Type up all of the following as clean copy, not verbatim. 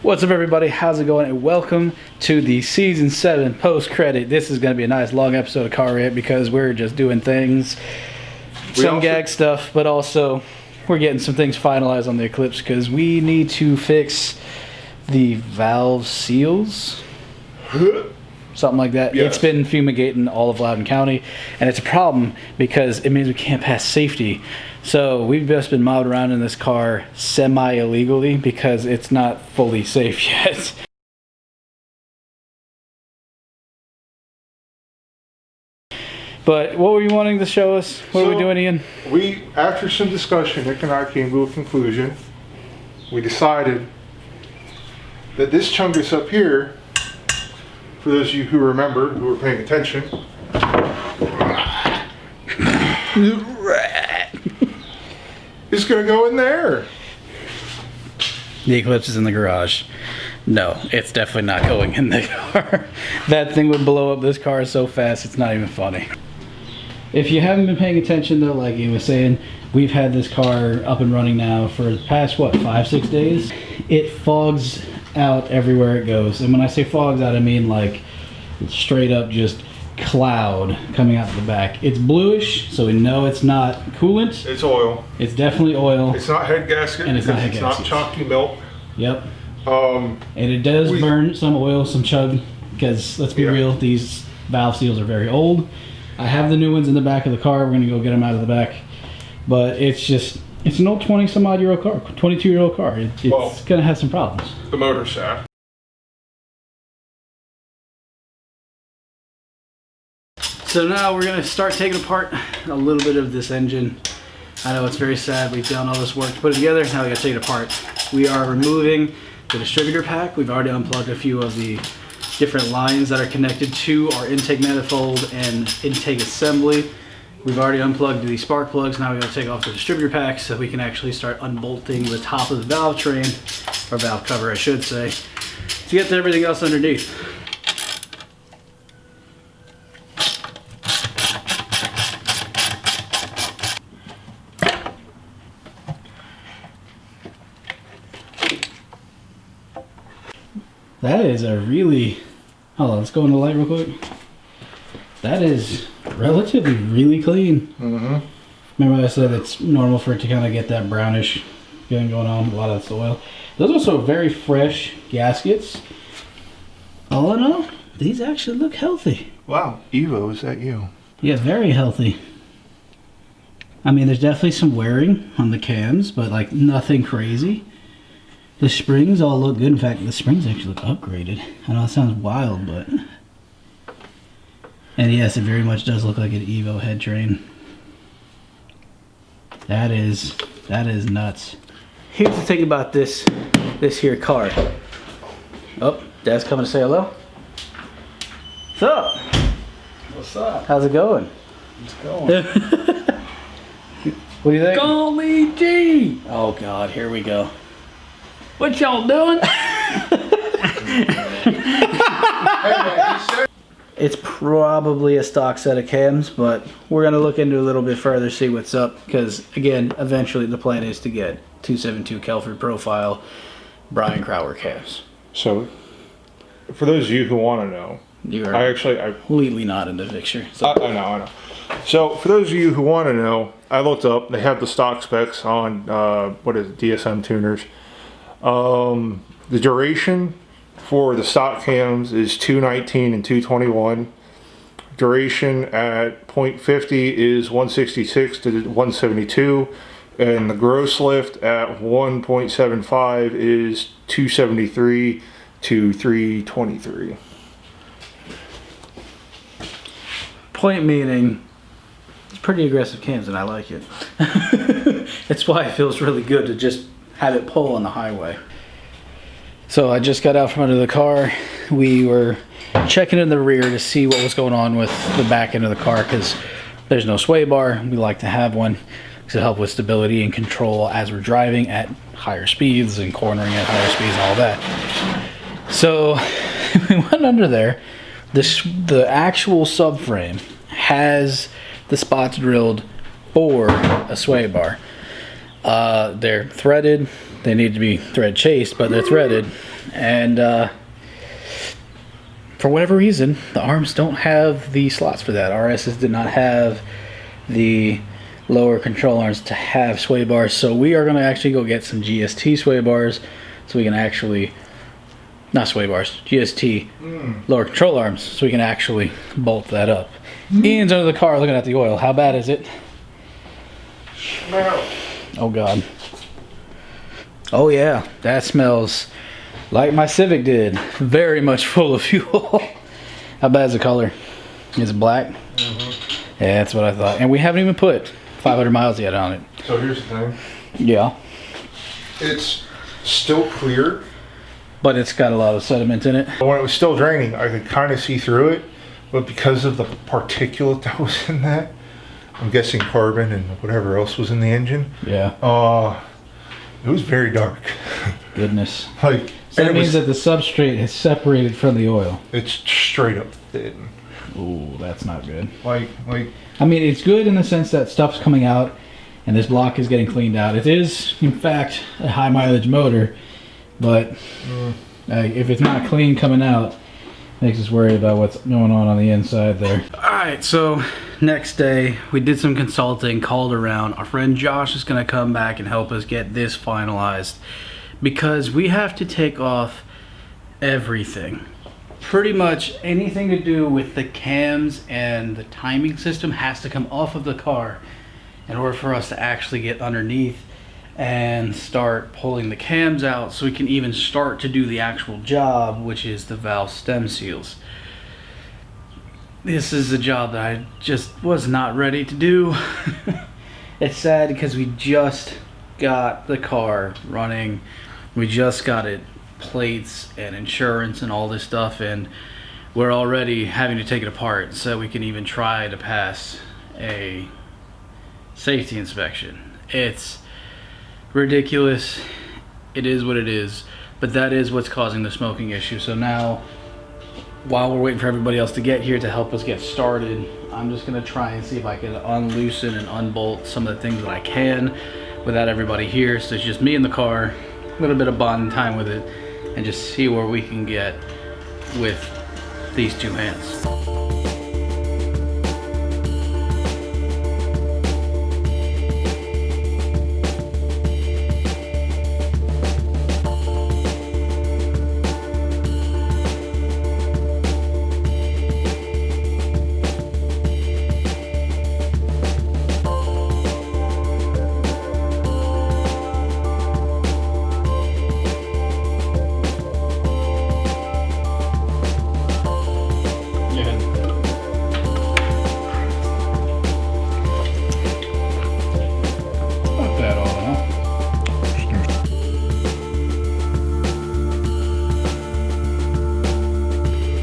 What's up, everybody? How's it going? And welcome to the Season 7 post-credit. This is going to be a nice long episode of Car Rant because we're just doing things, some gag stuff, but also we're getting some things finalized on the Eclipse because we need to fix the valve seals. Something like that. Yes. It's been fumigating all of Loudoun County, and it's a problem because it means we can't pass safety. So we've just been mobbed around in this car semi-illegally because it's not fully safe yet. But what were you wanting to show us? What are we doing, Ian? After some discussion, Nick and I came to a conclusion. We decided that this chungus up here, for those of you who remember, who were paying attention, is going to go in there. The Eclipse is in the garage. No, it's definitely not going in the car. That thing would blow up this car so fast, it's not even funny. If you haven't been paying attention though, like he was saying, we've had this car up and running now for the past, what, 5-6 days? It fogs out everywhere it goes. And when I say fogs out, I mean like straight up just cloud coming out the back. It's bluish, so we know it's not coolant. It's oil. It's definitely oil. It's not head gasket. And it's not head gasket. It's not chalky milk. Yep. And it does burn some oil, some chug, because let's be real, these valve seals are very old. I have the new ones in the back of the car. We're going to go get them out of the back. But it's just, it's an old 20-some-odd-year-old car, 22-year-old car. It's going to have some problems. The motor shaft. So now we're going to start taking apart a little bit of this engine. I know it's very sad. We've done all this work to put it together. Now we got to take it apart. We are removing the distributor pack. We've already unplugged a few of the different lines that are connected to our intake manifold and intake assembly. We've already unplugged the spark plugs. Now we got to take off the distributor pack so we can actually start unbolting the top of the valve train, or valve cover I should say, to get to everything else underneath. That is a really, hold on, let's go in the light real quick. That is relatively really clean. Remember I said it's normal for it to kind of get that brownish feeling going on, a lot of that's oil. Those are also very fresh gaskets. All in all, these actually look healthy. Wow, Evo, is that you? Yeah, very healthy. I mean, there's definitely some wearing on the cams, but like nothing crazy. The springs all look good. In fact, the springs actually look upgraded. I know it sounds wild, but... And yes, it very much does look like an Evo head train. That is nuts. Here's the thing about this here car. Oh, Dad's coming to say hello. What's up? What's up? How's it going? It's going. What do you think? Call me G. Oh God, here we go. What y'all doing? It's probably a stock set of cams, but we're going to look into it a little bit further, see what's up, because again, eventually the plan is to get 272 Kelford profile Brian Crowder cams. So, for those of you who want to know, I completely not in the picture. So. I know. So, for those of you who want to know, I looked up, they have the stock specs on, DSM tuners. The duration for the stock cams is 219 and 221. Duration at 0.50 is 166 to 172, and the gross lift at 1.75 is 273 to 323. Point meaning, it's pretty aggressive cams and I like it. That's why it feels really good to just have it pull on the highway. So I just got out from under the car. We were checking in the rear to see what was going on with the back end of the car because there's no sway bar. We like to have one to help with stability and control as we're driving at higher speeds and cornering at higher speeds and all that. So we went under there. The actual subframe has the spots drilled for a sway bar. They're threaded, they need to be thread chased, but they're threaded. And for whatever reason, the arms don't have the slots for that. RSs did not have the lower control arms to have sway bars, so we are going to actually go get some GST sway bars so we can actually, not sway bars, GST lower control arms, so we can actually bolt that up. Ian's under the car looking at the oil. How bad is it? Smell. Oh God. Oh yeah, that smells like my Civic did. Very much full of fuel. How bad is the color? Is it black? Mm-hmm. Yeah, that's what I thought. And we haven't even put 500 miles yet on it. So here's the thing. Yeah. It's still clear. But it's got a lot of sediment in it. When it was still draining, I could kind of see through it. But because of the particulate that was in that, I'm guessing carbon and whatever else was in the engine. Yeah. It was very dark. Goodness. Like, So that means that the substrate has separated from the oil. it's straight up thin. Ooh, that's not good. Like I mean, it's good in the sense that stuff's coming out and this block is getting cleaned out. It is, in fact, a high mileage motor, but if it's not clean coming out, makes us worried about what's going on the inside there. Alright, so next day we did some consulting, called around. Our friend Josh is going to come back and help us get this finalized because we have to take off everything. Pretty much anything to do with the cams and the timing system has to come off of the car in order for us to actually get underneath and start pulling the cams out so we can even start to do the actual job, which is the valve stem seals. This is a job that I just was not ready to do. It's sad because we just got the car running. We just got it plates and insurance and all this stuff, and we're already having to take it apart so we can even try to pass a safety inspection. It's ridiculous. It is what it is, but that is what's causing the smoking issue. So now, while we're waiting for everybody else to get here to help us get started, I'm just gonna try and see if I can unloosen and unbolt some of the things that I can without everybody here. So it's just me in the car, a little bit of bonding time with it, and just see where we can get with these two hands.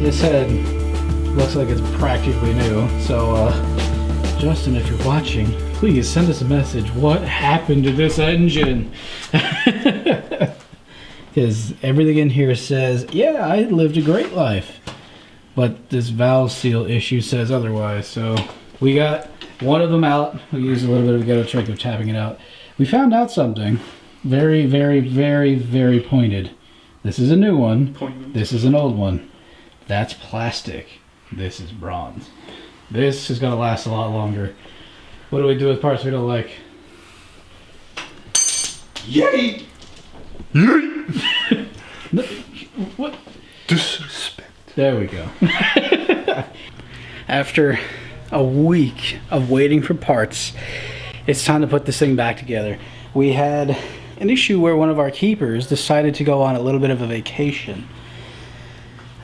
This head looks like it's practically new, so Justin, if you're watching, please send us a message. What happened to this engine? Because everything in here says, yeah, I lived a great life, but this valve seal issue says otherwise. So we got one of them out. We used a little bit of a ghetto trick of tapping it out. We found out something very, very, very, very pointed. This is a new one. This is an old one. That's plastic. This is bronze. This is gonna last a lot longer. What do we do with parts we don't like? Yay! What? Disrespect. There we go. After a week of waiting for parts, it's time to put this thing back together. We had an issue where one of our keepers decided to go on a little bit of a vacation.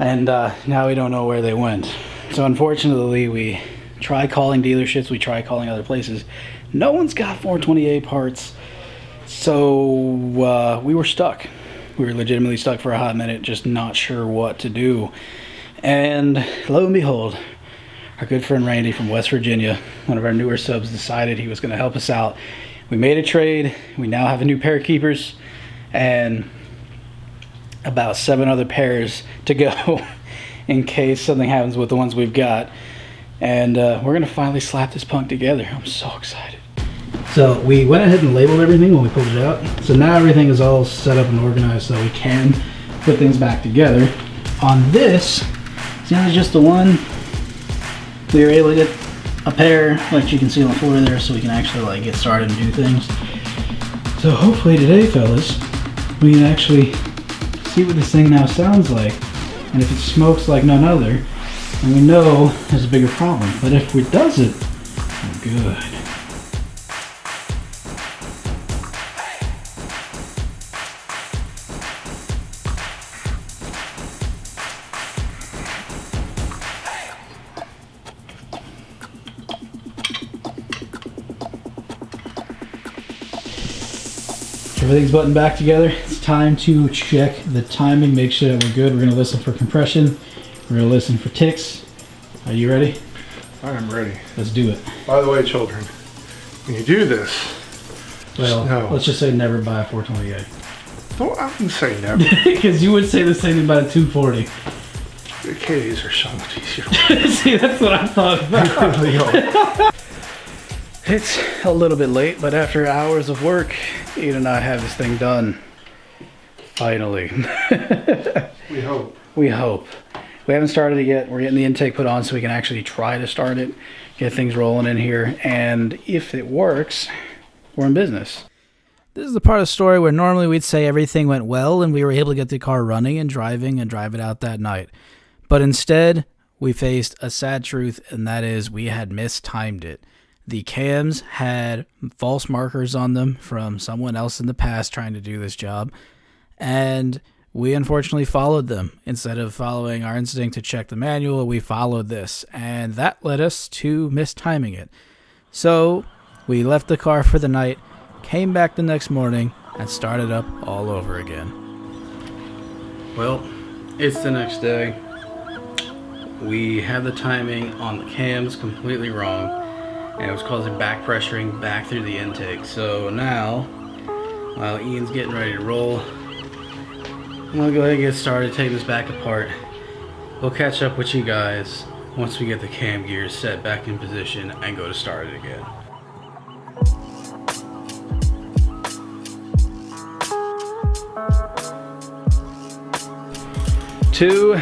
And now we don't know where they went. So unfortunately, we tried calling dealerships, we tried calling other places. No one's got 428 parts. So we were stuck. We were legitimately stuck for a hot minute, just not sure what to do. And lo and behold, our good friend Randy from West Virginia, one of our newer subs, decided he was going to help us out. We made a trade. We now have a new pair of keepers and about 7 other pairs to go in case something happens with the ones we've got. And we're going to finally slap this punk together. I'm so excited. So we went ahead and labeled everything when we pulled it out. So now everything is all set up and organized so we can put things back together. On this, see how it's just the one? We were able to get a pair, like you can see on the floor there, so we can actually like get started and do things. So hopefully today, fellas, we can actually see what this thing now sounds like. And if it smokes like none other, then we know there's a bigger problem. But if it doesn't, we're good. Everything's buttoned back together. It's time to check the timing, make sure that we're good. We're going to listen for compression. We're going to listen for ticks. Are you ready? I am ready. Let's do it. By the way, children, when you do this, Well, let's just say never buy a 428. Don't I wouldn't say never. Because you would say the same thing about a 240. The KDs are so much easier. See, that's what I thought about. They really are. It's a little bit late, but after hours of work, Ian and I have this thing done. Finally. We hope. We hope. We haven't started it yet. We're getting the intake put on so we can actually try to start it, get things rolling in here, and if it works, we're in business. This is the part of the story where normally we'd say everything went well and we were able to get the car running and drive it out that night. But instead, we faced a sad truth, and that is we had mistimed it. The cams had false markers on them from someone else in the past trying to do this job, and we unfortunately followed them. Instead of following our instinct to check the manual, we followed this, and that led us to mistiming it. So we left the car for the night, came back the next morning, and started up all over again. Well, it's the next day. We had the timing on the cams completely wrong, and it was causing back pressuring back through the intake. So now, while Ian's getting ready to roll, I'm gonna go ahead and get started, take this back apart. We'll catch up with you guys once we get the cam gears set back in position and go to start it again. Two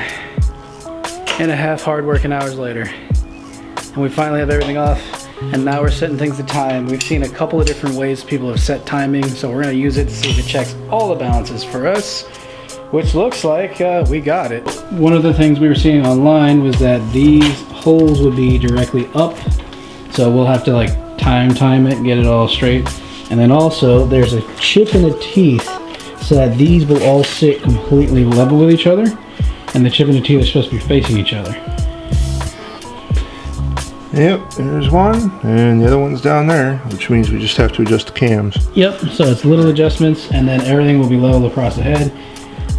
and a half hard working hours later, and we finally have everything off. And now we're setting things to time. We've seen a couple of different ways people have set timing, so we're going to use it to see if it checks all the balances for us, which looks like we got it. One of the things we were seeing online was that these holes would be directly up, so we'll have to like time it and get it all straight. And then also there's a chip in the teeth so that these will all sit completely level with each other, and the chip and the teeth are supposed to be facing each other. Yep, there's one, and the other one's down there, which means we just have to adjust the cams. Yep, so it's little adjustments, and then everything will be level across the head,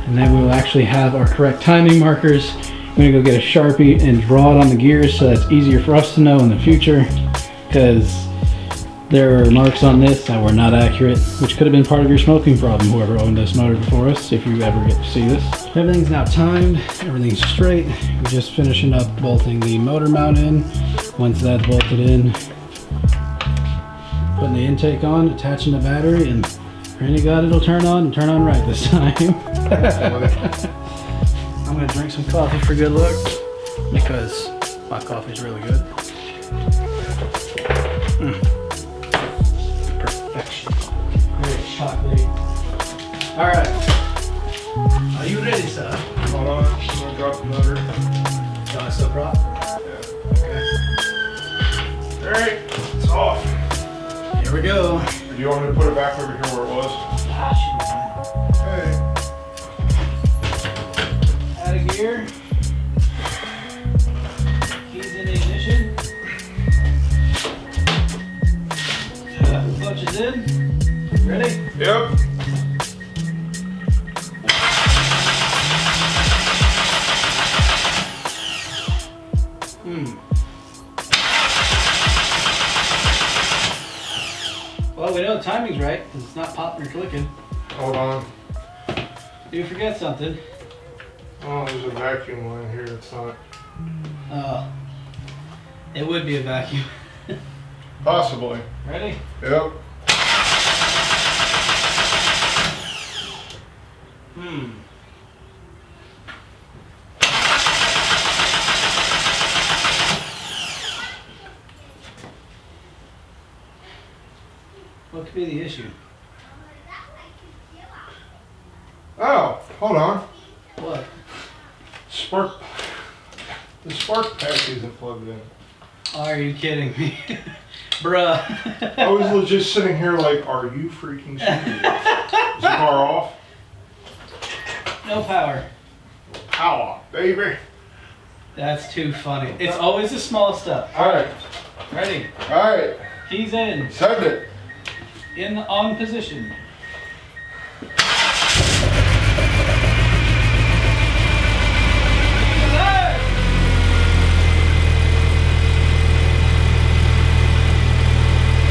and then we will actually have our correct timing markers. I'm gonna go get a Sharpie and draw it on the gears so that's easier for us to know in the future, because there are marks on this that were not accurate, which could have been part of your smoking problem, whoever owned this motor before us, if you ever get to see this. Everything's now timed, everything's straight. We're just finishing up bolting the motor mount in. Once that's bolted in, putting the intake on, attaching the battery, and praying to God it'll turn on and turn on right this time. I'm gonna drink some coffee for good luck, because my coffee's really good. Perfection. Very chocolatey. Alright. Are you ready, sir? Hold on, I'm gonna drop the motor. Got my still prop? Okay. Alright, it's off. Here we go. Do you want me to put it back over here where it was? Okay. Add a gear. Keys in ignition. Clutch is in. Ready? Yep. Well, we know the timing's right, because it's not popping or clicking. Hold on. You forget something. Oh, there's a vacuum line here. It's not. It would be a vacuum. Possibly. Ready? Yep. What could be the issue? Oh, hold on. What? The spark pack isn't plugged in. Are you kidding me? Bruh. I was legit sitting here like, are you freaking serious? Is the car off? No power. Power, baby. That's too funny. It's always the small stuff. Alright, Ready? alright. Keys in. Send it. On position.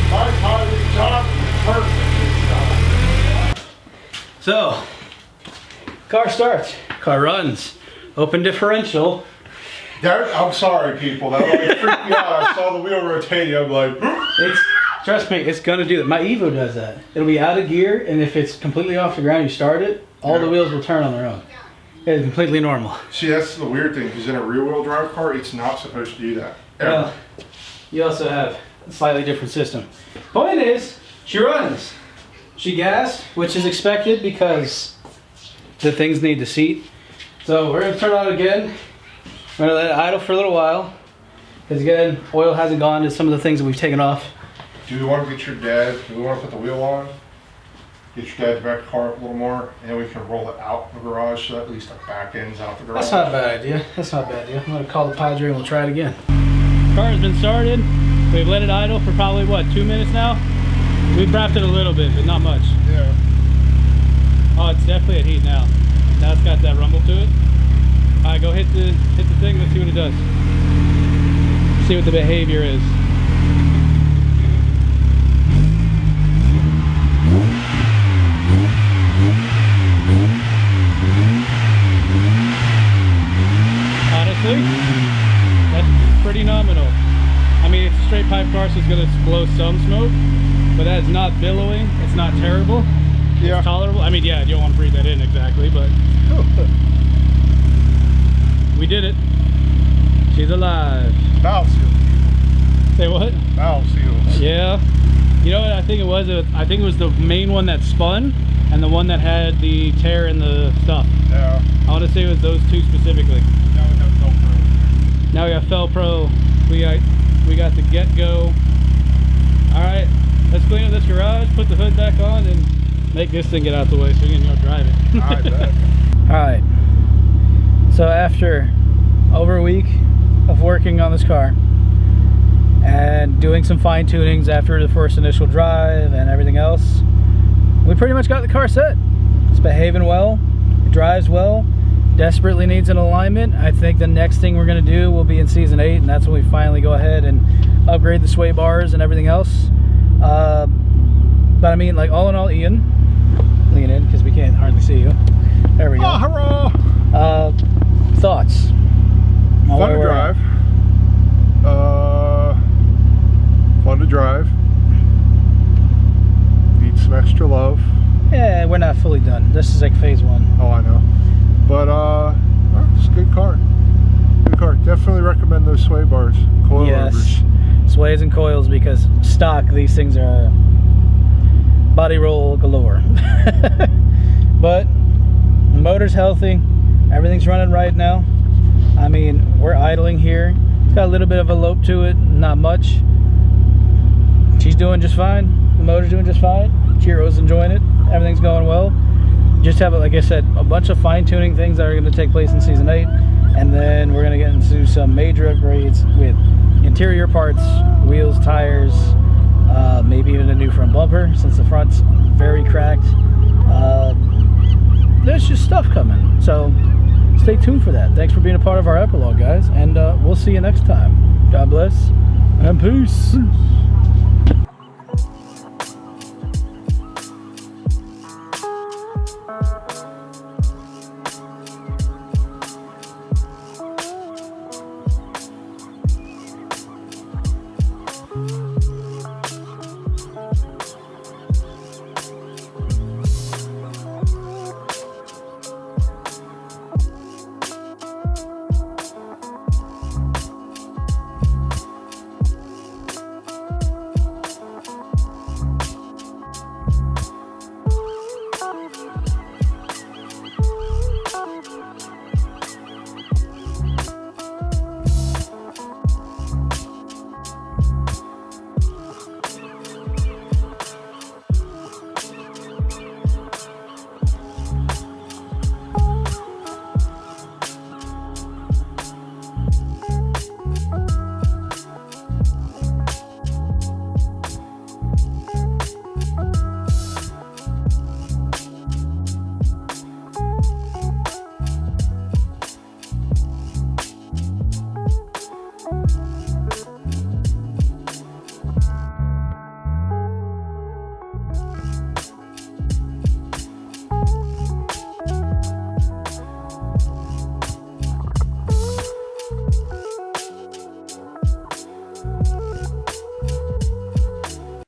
My timing top is perfect this time. So, car starts. Car runs. Open differential. I'm sorry, people. That like freaked me out. I saw the wheel rotating. I'm like, Trust me, it's gonna do that. My Evo does that. It'll be out of gear, and if it's completely off the ground, you start it, all the wheels will turn on their own. It's completely normal. see, that's the weird thing, because in a rear-wheel drive car, it's not supposed to do that. Ever. Well, you also have a slightly different system. Point is, she runs. She gassed, which is expected because the things need the seat. So we're gonna turn on it again. We're gonna let it idle for a little while. Because again, oil hasn't gone to some of the things that we've taken off. Do we want to get your dad, do we want to put the wheel on? Get your dad to back the car up a little more, and then we can roll it out the garage so that at least the back end's out the garage. That's not a bad idea. That's not a bad idea. I'm gonna call the Padre and we'll try it again. Car has been started. We've let it idle for probably what, 2 minutes now? We've wrapped it a little bit, but not much. Yeah. Oh, it's definitely at heat now. Now it's got that rumble to it. All right, go hit the thing. Let's see what it does. See what the behavior is. Honestly, that's pretty nominal. I mean, it's a straight pipe car, so it's going to blow some smoke, but that's not billowing. It's not terrible. Yeah. It's tolerable. I mean, yeah, you don't want to breathe that in exactly, but we did it. She's alive. Valve seal. Say what? Valve seals. Yeah. You know what I think it was? I think it was the main one that spun and the one that had the tear in the stuff. Yeah. I want to say it was those two specifically. Now we have Velcro. Now we got Felpro. We got the get-go. All right, let's clean up this garage, put the hood back on, and make this thing get out the way so we can drive it. I bet. All right. So after over a week of working on this car and doing some fine tunings after the first initial drive and everything else, we pretty much got the car set. It's behaving well, it drives well, desperately needs an alignment. I think the next thing we're going to do will be in season 8, and that's when we finally go ahead and upgrade the sway bars and everything else. But I mean, like, all in all, Ian, lean in because we can't hardly see you. There we go. Oh, hurrah! Thoughts? Fun to drive. Fun to drive. Needs some extra love. Yeah, we're not fully done. This is like phase 1. Oh, I know. But it's a good car. Good car. Definitely recommend those sway bars, coilovers. Yes, sways and coils, because stock these things are body roll galore. But the motor's healthy. Everything's running right now. I mean, we're idling here. It's got a little bit of a lope to it, not much. She's doing just fine. The motor's doing just fine. Chiro's enjoying it. Everything's going well. Just have, like I said, a bunch of fine-tuning things that are going to take place in season 8, and then we're going to get into some major upgrades with interior parts, wheels, tires, maybe even a new front bumper since the front's very cracked. There's just stuff coming, so stay tuned for that. Thanks for being a part of our epilogue, guys, and we'll see you next time. God bless and peace.